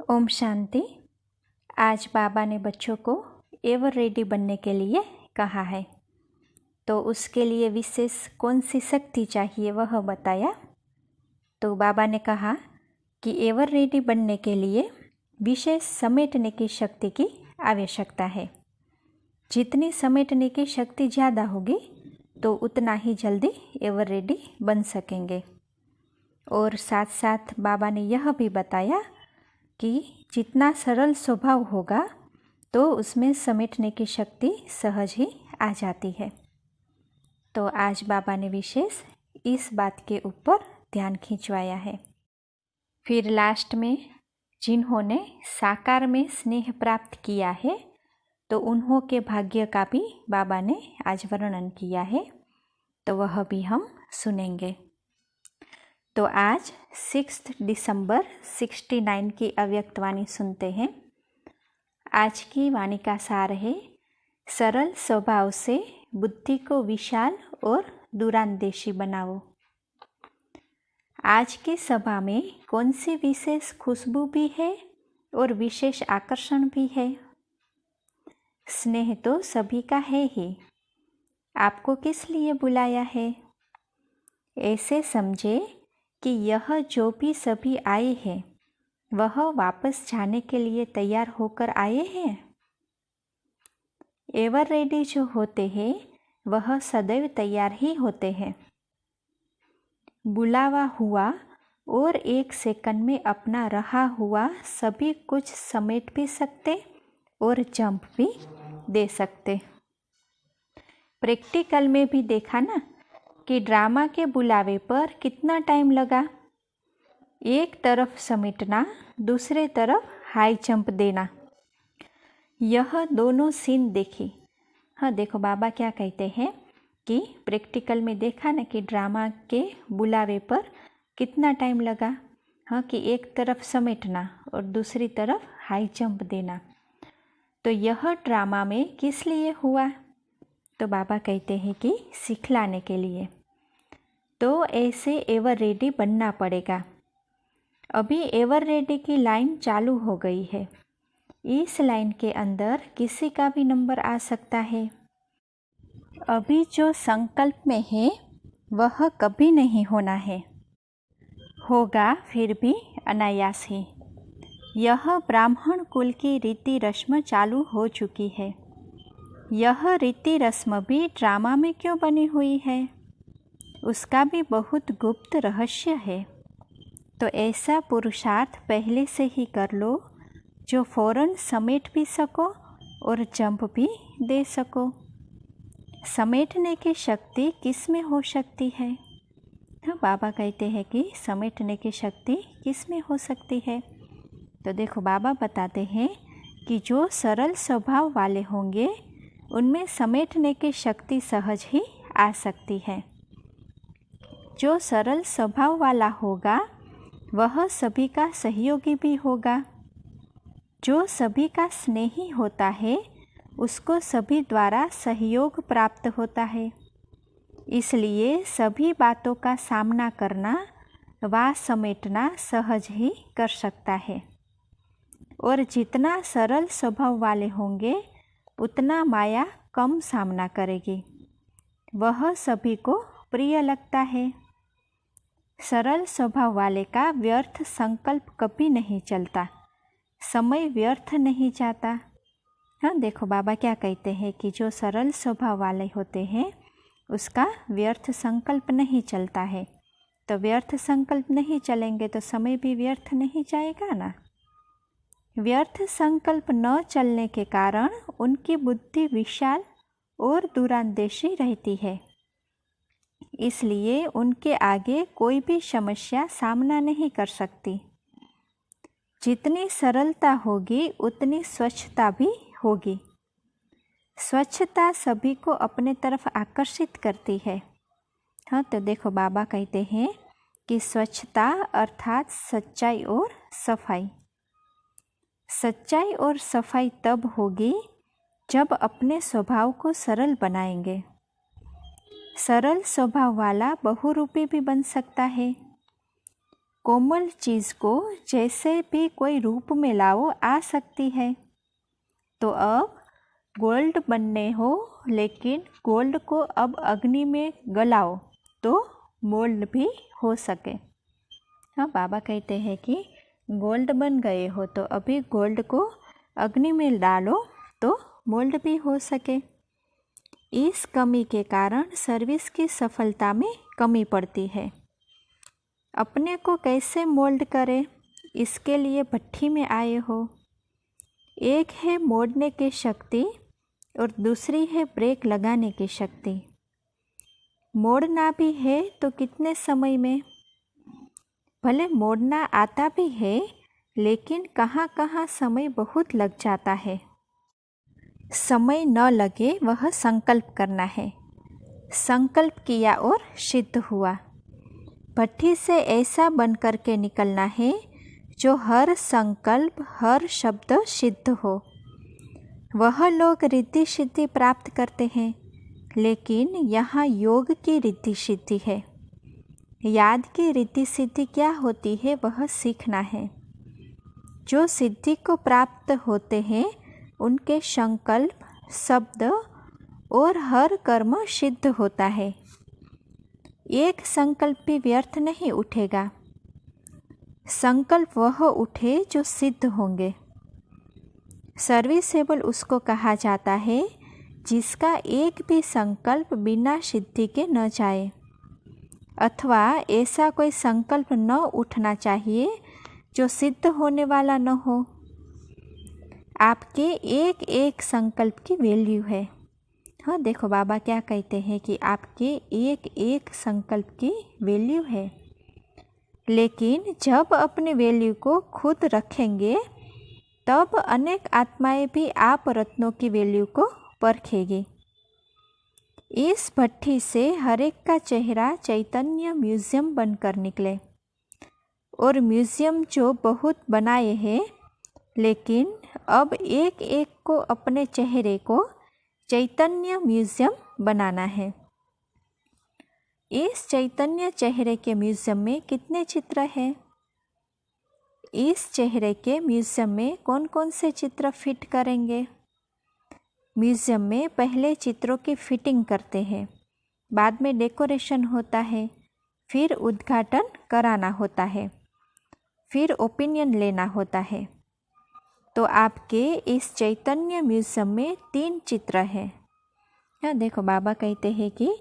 ओम शांति। आज बाबा ने बच्चों को एवर रेडी बनने के लिए कहा है, तो उसके लिए विशेष कौन सी शक्ति चाहिए वह बताया। तो बाबा ने कहा कि एवर रेडी बनने के लिए विशेष समेटने की शक्ति की आवश्यकता है। जितनी समेटने की शक्ति ज़्यादा होगी तो उतना ही जल्दी एवर रेडी बन सकेंगे। और साथ साथ बाबा ने यह भी बताया कि जितना सरल स्वभाव होगा तो उसमें समेटने की शक्ति सहज ही आ जाती है। तो आज बाबा ने विशेष इस बात के ऊपर ध्यान खिंचवाया है। फिर लास्ट में जिन्होंने साकार में स्नेह प्राप्त किया है तो उन्हों के भाग्य का भी बाबा ने आज वर्णन किया है, तो वह भी हम सुनेंगे। तो आज 6 दिसंबर 69 की अव्यक्त वाणी सुनते हैं। आज की वाणी का सार है, सरल स्वभाव से बुद्धि को विशाल और दूरांदेशी बनाओ। आज की सभा में कौन सी विशेष खुशबू भी है और विशेष आकर्षण भी है। स्नेह तो सभी का है ही, आपको किस लिए बुलाया है। ऐसे समझे कि यह जो भी सभी आए हैं वह वापस जाने के लिए तैयार होकर आए हैं। एवर रेडी जो होते हैं वह सदैव तैयार ही होते हैं। बुलावा हुआ और एक सेकंड में अपना रहा हुआ सभी कुछ समेट भी सकते और जंप भी दे सकते। प्रैक्टिकल में भी देखा ना कि ड्रामा के बुलावे पर कितना टाइम लगा। एक तरफ समेटना, दूसरे तरफ हाई जंप देना, यह दोनों सीन देखी। हाँ देखो बाबा क्या कहते हैं कि प्रैक्टिकल में देखा ना कि ड्रामा के बुलावे पर कितना टाइम लगा। हाँ कि एक तरफ समेटना और दूसरी तरफ हाई जंप देना। तो यह ड्रामा में किस लिए हुआ। तो बाबा कहते हैं कि सिखलाने के लिए। तो ऐसे एवर रेडी बनना पड़ेगा। अभी एवर रेडी की लाइन चालू हो गई है। इस लाइन के अंदर किसी का भी नंबर आ सकता है। अभी जो संकल्प में है वह कभी नहीं होना है, होगा फिर भी अनायास ही। यह ब्राह्मण कुल की रीति रस्म चालू हो चुकी है। यह रीति रस्म भी ड्रामा में क्यों बनी हुई है, उसका भी बहुत गुप्त रहस्य है। तो ऐसा पुरुषार्थ पहले से ही कर लो जो फौरन समेट भी सको और जंप भी दे सको। समेटने की शक्ति किस में हो सकती है। हाँ बाबा कहते हैं कि समेटने की शक्ति किस में हो सकती है। तो देखो बाबा बताते हैं कि जो सरल स्वभाव वाले होंगे उनमें समेटने की शक्ति सहज ही आ सकती है। जो सरल स्वभाव वाला होगा वह सभी का सहयोगी भी होगा। जो सभी का स्नेही होता है उसको सभी द्वारा सहयोग प्राप्त होता है। इसलिए सभी बातों का सामना करना व समेटना सहज ही कर सकता है। और जितना सरल स्वभाव वाले होंगे उतना माया कम सामना करेगी, वह सभी को प्रिय लगता है। सरल स्वभाव वाले का व्यर्थ संकल्प कभी नहीं चलता, समय व्यर्थ नहीं जाता। हाँ देखो बाबा क्या कहते हैं कि जो सरल स्वभाव वाले होते हैं उसका व्यर्थ संकल्प नहीं चलता है। तो व्यर्थ संकल्प नहीं चलेंगे तो समय भी व्यर्थ नहीं जाएगा ना। व्यर्थ संकल्प न चलने के कारण उनकी बुद्धि विशाल और दूरांदेशी रहती है। इसलिए उनके आगे कोई भी समस्या सामना नहीं कर सकती। जितनी सरलता होगी उतनी स्वच्छता भी होगी। स्वच्छता सभी को अपने तरफ आकर्षित करती है। हाँ तो देखो बाबा कहते हैं कि स्वच्छता अर्थात सच्चाई और सफाई। सच्चाई और सफाई तब होगी जब अपने स्वभाव को सरल बनाएंगे। सरल स्वभाव वाला बहुरूपी भी बन सकता है। कोमल चीज़ को जैसे भी कोई रूप में लाओ आ सकती है। तो अब गोल्ड बनने हो, लेकिन गोल्ड को अब अग्नि में गलाओ तो मोल्ड भी हो सके। हाँ, बाबा कहते हैं कि गोल्ड बन गए हो तो अभी गोल्ड को अग्नि में डालो तो मोल्ड भी हो सके। इस कमी के कारण सर्विस की सफलता में कमी पड़ती है। अपने को कैसे मोल्ड करें, इसके लिए भट्ठी में आए हो। एक है मोड़ने की शक्ति और दूसरी है ब्रेक लगाने की शक्ति। मोड़ना भी है तो कितने समय में। भले मोड़ना आता भी है, लेकिन कहाँ कहाँ समय बहुत लग जाता है। समय न लगे वह संकल्प करना है। संकल्प किया और सिद्ध हुआ। भट्ठी से ऐसा बन कर के निकलना है जो हर संकल्प, हर शब्द सिद्ध हो। वह लोग रिद्धि सिद्धि प्राप्त करते हैं, लेकिन यहाँ योग की रिद्धि सिद्धि है। याद की रिद्धि सिद्धि क्या होती है वह सीखना है। जो सिद्धि को प्राप्त होते हैं उनके संकल्प, शब्द और हर कर्म सिद्ध होता है। एक संकल्प भी व्यर्थ नहीं उठेगा। संकल्प वह उठे जो सिद्ध होंगे। सर्विसेबल उसको कहा जाता है जिसका एक भी संकल्प बिना सिद्धि के न जाए, अथवा ऐसा कोई संकल्प न उठना चाहिए जो सिद्ध होने वाला न हो। आपके एक एक संकल्प की वैल्यू है। हाँ, देखो बाबा क्या कहते हैं कि आपके एक एक संकल्प की वैल्यू है। लेकिन जब अपने वैल्यू को खुद रखेंगे तब अनेक आत्माएं भी आप रत्नों की वैल्यू को परखेगी। इस भट्ठी से हर एक का चेहरा चैतन्य म्यूजियम बनकर निकले। और म्यूजियम जो बहुत बनाए हैं, लेकिन अब एक एक को अपने चेहरे को चैतन्य म्यूजियम बनाना है। इस चैतन्य चेहरे के म्यूजियम में कितने चित्र हैं? इस चेहरे के म्यूजियम में कौन कौन से चित्र फिट करेंगे? म्यूजियम में पहले चित्रों की फिटिंग करते हैं, बाद में डेकोरेशन होता है, फिर उद्घाटन कराना होता है, फिर ओपिनियन लेना होता है। तो आपके इस चैतन्य म्यूजियम में 3 चित्र हैं। यहाँ देखो बाबा कहते हैं कि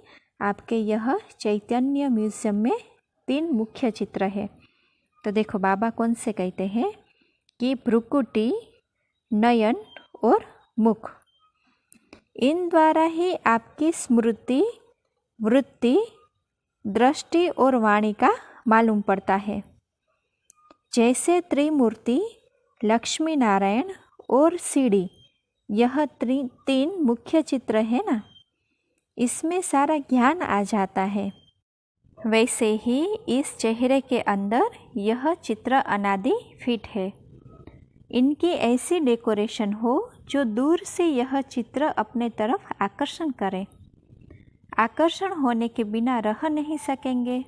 आपके यह चैतन्य म्यूजियम में 3 मुख्य चित्र है। तो देखो बाबा कौन से कहते हैं कि भ्रुकुटी, नयन और मुख, इन द्वारा ही आपकी स्मृति, वृत्ति, दृष्टि और वाणी का मालूम पड़ता है। जैसे त्रिमूर्ति, लक्ष्मी नारायण और सीढ़ी, यह 3 मुख्य चित्र है ना, इसमें सारा ज्ञान आ जाता है। वैसे ही इस चेहरे के अंदर यह चित्र अनादि फिट है। इनकी ऐसी डेकोरेशन हो जो दूर से यह चित्र अपने तरफ आकर्षण करे। आकर्षण होने के बिना रह नहीं सकेंगे।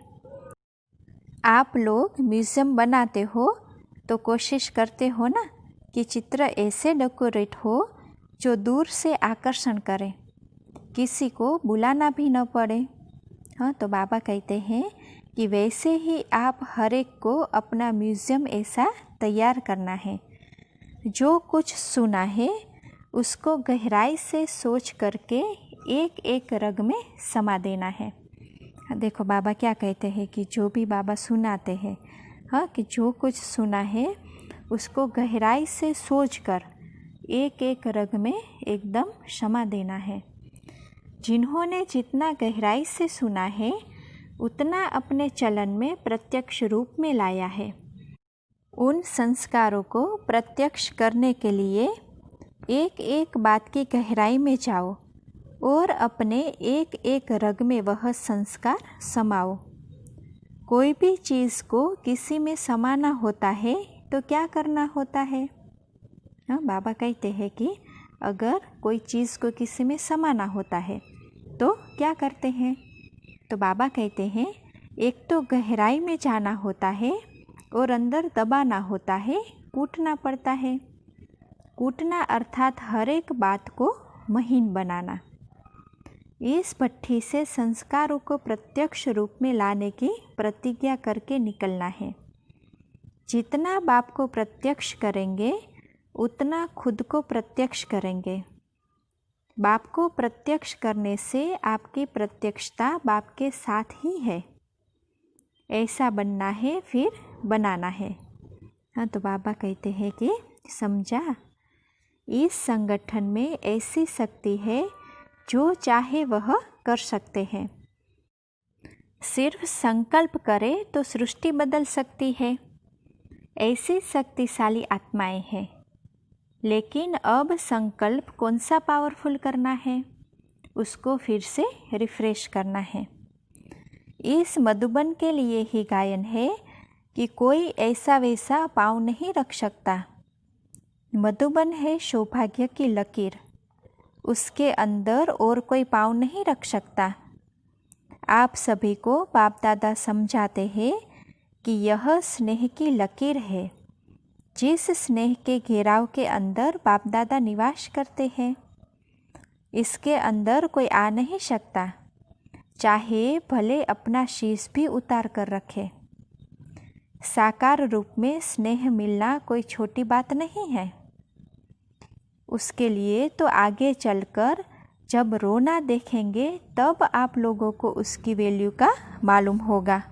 आप लोग म्यूजियम बनाते हो तो कोशिश करते हो ना कि चित्र ऐसे डेकोरेट हो जो दूर से आकर्षण करे, किसी को बुलाना भी न पड़े। हाँ, तो बाबा कहते हैं कि वैसे ही आप हर एक को अपना म्यूज़ियम ऐसा तैयार करना है। जो कुछ सुना है उसको गहराई से सोच करके एक एक रग में समा देना है। देखो बाबा क्या कहते हैं कि जो भी बाबा सुनाते हैं, हाँ, कि जो कुछ सुना है उसको गहराई से सोचकर एक एक रग में एकदम समा देना है। जिन्होंने जितना गहराई से सुना है उतना अपने चलन में प्रत्यक्ष रूप में लाया है। उन संस्कारों को प्रत्यक्ष करने के लिए एक एक बात की गहराई में जाओ और अपने एक एक रग में वह संस्कार समाओ। कोई भी चीज़ को किसी में समाना होता है तो क्या करना होता है? हाँ, बाबा कहते हैं कि अगर कोई चीज़ को किसी में समाना होता है तो क्या करते हैं? तो बाबा कहते हैं एक तो गहराई में जाना होता है और अंदर दबाना होता है, कूटना पड़ता है। कूटना अर्थात हर एक बात को महीन बनाना। इस भट्ठी से संस्कारों को प्रत्यक्ष रूप में लाने की प्रतिज्ञा करके निकलना है। जितना बाप को प्रत्यक्ष करेंगे उतना खुद को प्रत्यक्ष करेंगे। बाप को प्रत्यक्ष करने से आपकी प्रत्यक्षता बाप के साथ ही है। ऐसा बनना है, फिर बनाना है। हाँ, तो बाबा कहते हैं कि समझा, इस संगठन में ऐसी शक्ति है जो चाहे वह कर सकते हैं। सिर्फ संकल्प करे तो सृष्टि बदल सकती है। ऐसी शक्तिशाली आत्माएं हैं। लेकिन अब संकल्प कौन सा पावरफुल करना है, उसको फिर से रिफ्रेश करना है। इस मधुबन के लिए ही गायन है कि कोई ऐसा वैसा पाँव नहीं रख सकता। मधुबन है सौभाग्य की लकीर, उसके अंदर और कोई पाँव नहीं रख सकता। आप सभी को बाप दादा समझाते हैं कि यह स्नेह की लकीर है, जिस स्नेह के घेराव के अंदर बाप दादा निवास करते हैं। इसके अंदर कोई आ नहीं सकता, चाहे भले अपना शीश भी उतार कर रखे। साकार रूप में स्नेह मिलना कोई छोटी बात नहीं है। उसके लिए तो आगे चलकर जब रोना देखेंगे तब आप लोगों को उसकी वैल्यू का मालूम होगा।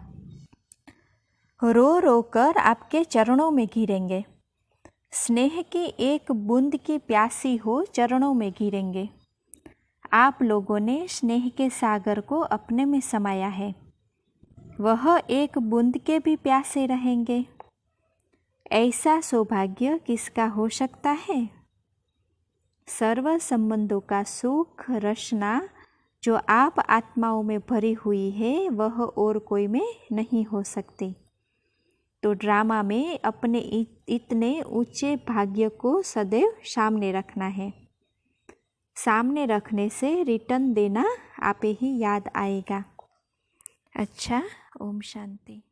रो रो कर आपके चरणों में गिरेंगे। स्नेह की एक बूंद की प्यासी हो चरणों में गिरेंगे। आप लोगों ने स्नेह के सागर को अपने में समाया है। वह एक बूंद के भी प्यासे रहेंगे। ऐसा सौभाग्य किसका हो सकता है? सर्व संबंधों का सुख रचना जो आप आत्माओं में भरी हुई है, वह और कोई में नहीं हो सकती। तो ड्रामा में अपने इतने ऊंचे भाग्य को सदैव सामने रखना है। सामने रखने से रिटर्न देना आपे ही याद आएगा। अच्छा, ओम शांति।